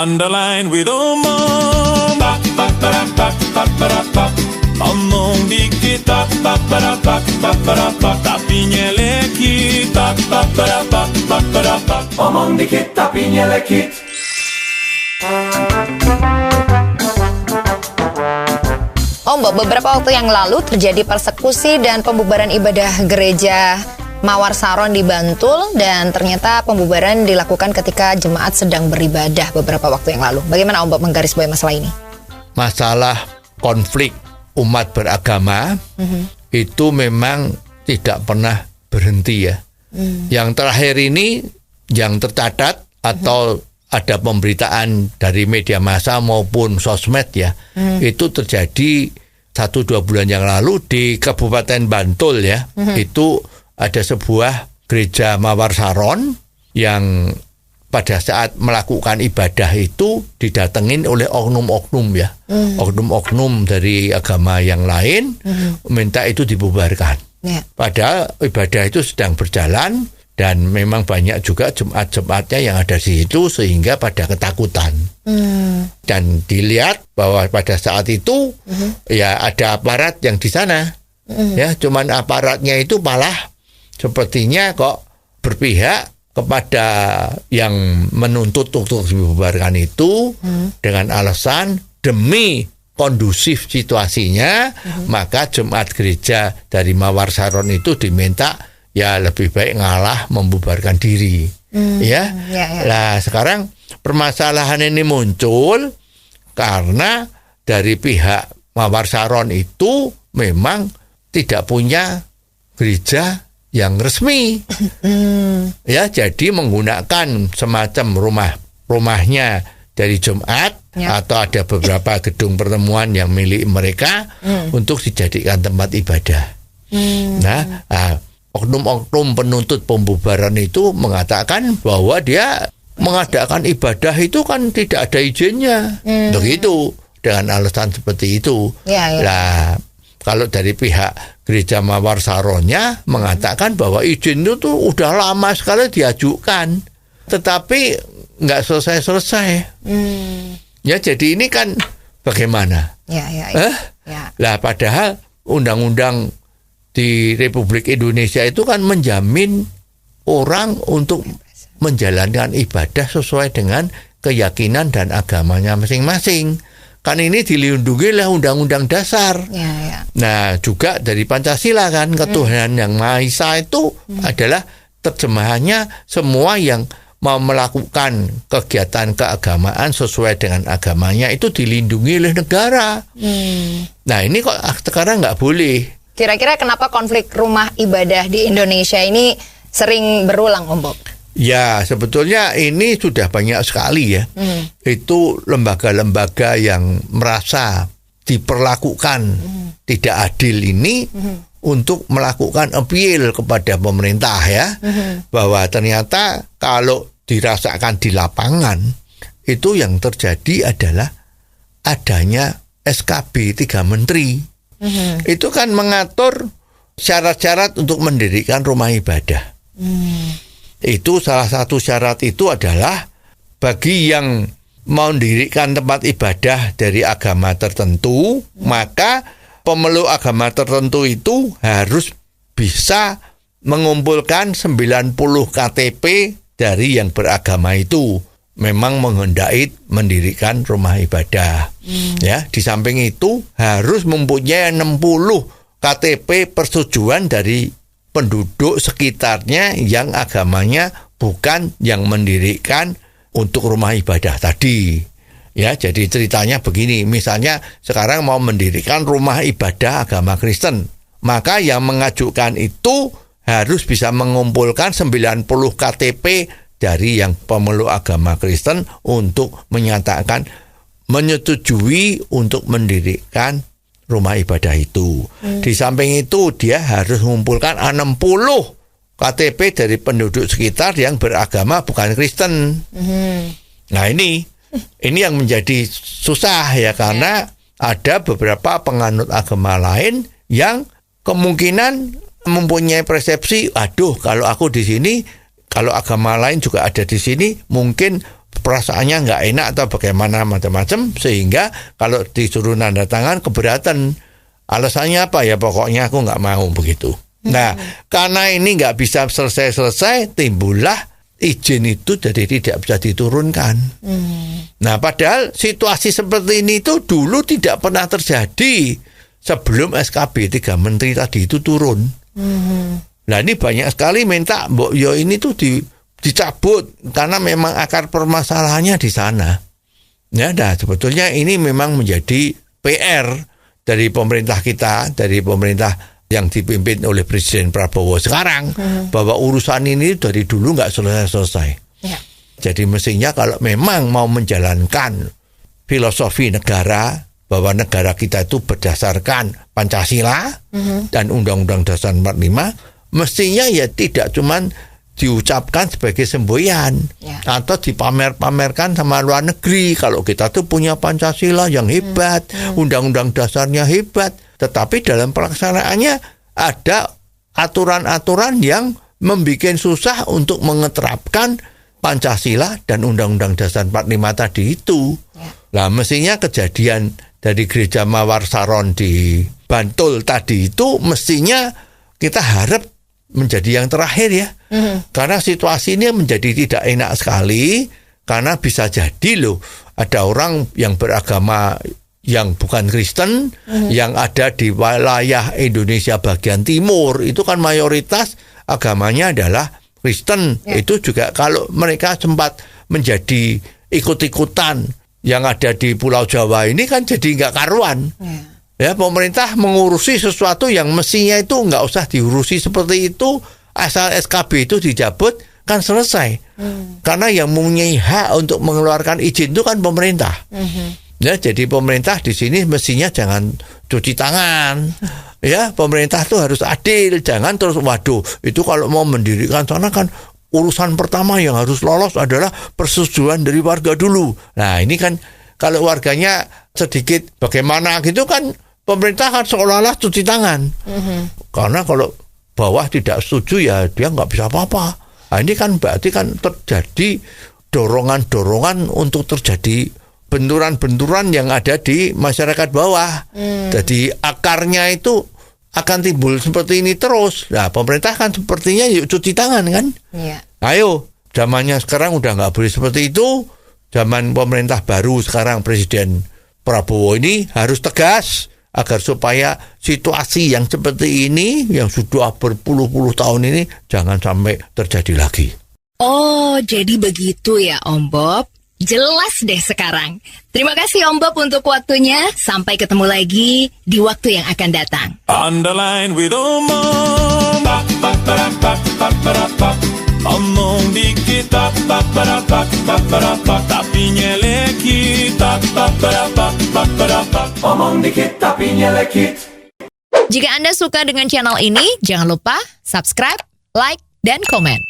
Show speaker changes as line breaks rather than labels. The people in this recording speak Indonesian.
Underline with omong. Omong dikit tapi nyelekit.
Omong dikit tapi nyelekit.
Mbak, beberapa waktu yang lalu terjadi persekusi dan pembubaran ibadah gereja Mawar Saron di Bantul, dan ternyata pembubaran dilakukan ketika jemaat sedang beribadah beberapa waktu yang lalu. Bagaimana Mbak menggarisbawahi masalah ini?
Masalah konflik umat beragama itu memang tidak pernah berhenti ya. Yang terakhir ini yang tercatat atau ada pemberitaan dari media massa maupun sosmed ya, itu terjadi 1-2 bulan yang lalu di Kabupaten Bantul ya. Itu ada sebuah gereja Mawar Saron yang pada saat melakukan ibadah itu didatengin oleh oknum-oknum ya. Oknum-oknum dari agama yang lain minta itu dibubarkan. Padahal ibadah itu sedang berjalan dan memang banyak juga jemaat-jemaatnya yang ada di situ sehingga pada ketakutan. Dan dilihat bahwa pada saat itu ya ada aparat yang di sana. Ya, cuman aparatnya itu malah sepertinya kok berpihak kepada yang menuntut untuk dibubarkan itu dengan alasan demi kondusif situasinya, maka jemaat gereja dari Mawar Saron itu diminta ya lebih baik ngalah membubarkan diri. Nah, sekarang permasalahan ini muncul karena dari pihak Mawar Saron itu memang tidak punya gereja yang resmi. Ya, jadi menggunakan semacam rumahnya dari jemaat atau ada beberapa gedung pertemuan yang milik mereka untuk dijadikan tempat ibadah. Nah, oknum-oknum penuntut pembubaran itu mengatakan bahwa dia mengadakan ibadah itu kan tidak ada izinnya. Begitu, dengan alasan seperti itu. Nah, kalau dari pihak gereja Mawar Saronnya mengatakan bahwa izin itu tuh udah lama sekali diajukan, tetapi nggak selesai-selesai. Ya, jadi ini kan bagaimana? Lah, padahal undang-undang di Republik Indonesia itu kan menjamin orang untuk menjalankan ibadah sesuai dengan keyakinan dan agamanya masing-masing. Kan ini dilindungi oleh Undang-Undang Dasar. Nah, juga dari Pancasila kan, ketuhanan yang Maha Esa itu adalah terjemahannya semua yang mau melakukan kegiatan keagamaan sesuai dengan agamanya itu dilindungi oleh negara. Nah, ini kok sekarang nggak boleh.
Kira-kira kenapa konflik rumah ibadah di Indonesia ini sering berulang, Om Bob?
Ya, sebetulnya ini sudah banyak sekali ya. Itu lembaga-lembaga yang merasa diperlakukan tidak adil ini untuk melakukan appeal kepada pemerintah ya. Bahwa ternyata kalau dirasakan di lapangan, itu yang terjadi adalah adanya SKB 3 Menteri. Itu kan mengatur syarat-syarat untuk mendirikan rumah ibadah. Itu salah satu syarat itu adalah bagi yang mau mendirikan tempat ibadah dari agama tertentu, maka pemeluk agama tertentu itu harus bisa mengumpulkan 90 KTP dari yang beragama itu memang menghendaki mendirikan rumah ibadah. Ya, di samping itu harus mempunyai 60 KTP persetujuan dari penduduk sekitarnya yang agamanya bukan yang mendirikan untuk rumah ibadah tadi. Ya, jadi ceritanya begini, misalnya sekarang mau mendirikan rumah ibadah agama Kristen, maka yang mengajukan itu harus bisa mengumpulkan 90 KTP dari yang pemeluk agama Kristen untuk menyatakan menyetujui untuk mendirikan rumah ibadah itu. Di samping itu dia harus mengumpulkan 60 KTP dari penduduk sekitar yang beragama bukan Kristen. Nah, ini yang menjadi susah ya, karena ada beberapa penganut agama lain yang kemungkinan mempunyai persepsi, aduh kalau aku di sini, kalau agama lain juga ada di sini, mungkin perasaannya nggak enak atau bagaimana macam-macam, sehingga kalau disuruh nanda tangan keberatan. Alasannya apa ya? Pokoknya aku nggak mau begitu. Nah, karena ini nggak bisa selesai-selesai, timbullah izin itu jadi tidak bisa diturunkan. Nah, padahal situasi seperti ini itu dulu tidak pernah terjadi sebelum SKB 3 Menteri tadi itu turun. Nah, ini banyak sekali minta, Mbok yo ini tuh dicabut karena memang akar permasalahannya di sana. Ya, nah sebetulnya ini memang menjadi PR dari pemerintah kita, dari pemerintah yang dipimpin oleh Presiden Prabowo sekarang, bahwa urusan ini dari dulu nggak selesai-selesai.
Ya.
Jadi mestinya kalau memang mau menjalankan filosofi negara, bahwa negara kita itu berdasarkan Pancasila dan Undang-Undang Dasar 45, mestinya ya tidak cuman diucapkan sebagai semboyan atau dipamer-pamerkan sama luar negeri kalau kita tuh punya Pancasila yang hebat, undang-undang dasarnya hebat, tetapi dalam pelaksanaannya ada aturan-aturan yang membuat susah untuk mengeterapkan Pancasila dan Undang-Undang Dasar 45 tadi itu. Nah, mestinya kejadian dari Gereja Mawar Saron di Bantul tadi itu mestinya kita harap menjadi yang terakhir ya. Karena situasi ini menjadi tidak enak sekali, karena bisa jadi loh ada orang yang beragama yang bukan Kristen yang ada di wilayah Indonesia bagian timur, itu kan mayoritas agamanya adalah Kristen. Itu juga kalau mereka sempat menjadi ikut-ikutan yang ada di Pulau Jawa ini kan jadi nggak karuan. Ya, pemerintah mengurusi sesuatu yang mestinya itu nggak usah diurusi seperti itu, asal SKB itu dicabut kan selesai. Karena yang mempunyai hak untuk mengeluarkan izin itu kan pemerintah. Ya, jadi pemerintah di sini mestinya jangan cuci tangan. Ya, pemerintah itu harus adil, jangan terus waduh, itu kalau mau mendirikan sana kan urusan pertama yang harus lolos adalah persetujuan dari warga dulu. Nah, ini kan kalau warganya sedikit bagaimana gitu kan pemerintah kan seolah-olah cuci tangan. Karena kalau bawah tidak setuju ya dia nggak bisa apa-apa. Nah, ini kan berarti kan terjadi dorongan-dorongan untuk terjadi benturan-benturan yang ada di masyarakat bawah. Jadi akarnya itu akan timbul seperti ini terus. Nah, pemerintah kan sepertinya yuk cuci tangan kan. Ayo, zamannya sekarang udah nggak boleh seperti itu. Zaman pemerintah baru sekarang Presiden Prabowo ini harus tegas agar supaya situasi yang seperti ini yang sudah berpuluh-puluh tahun ini jangan sampai terjadi lagi.
Oh, jadi begitu ya Om Bob. Jelas deh sekarang. Terima kasih Om Bob untuk waktunya. Sampai ketemu lagi di waktu yang akan datang.
Underline with Omong. Omong dikit tapi nyelekit.
Omong dikit tapi nyelekit.
Jika Anda suka dengan channel ini, jangan lupa subscribe, like, dan komen.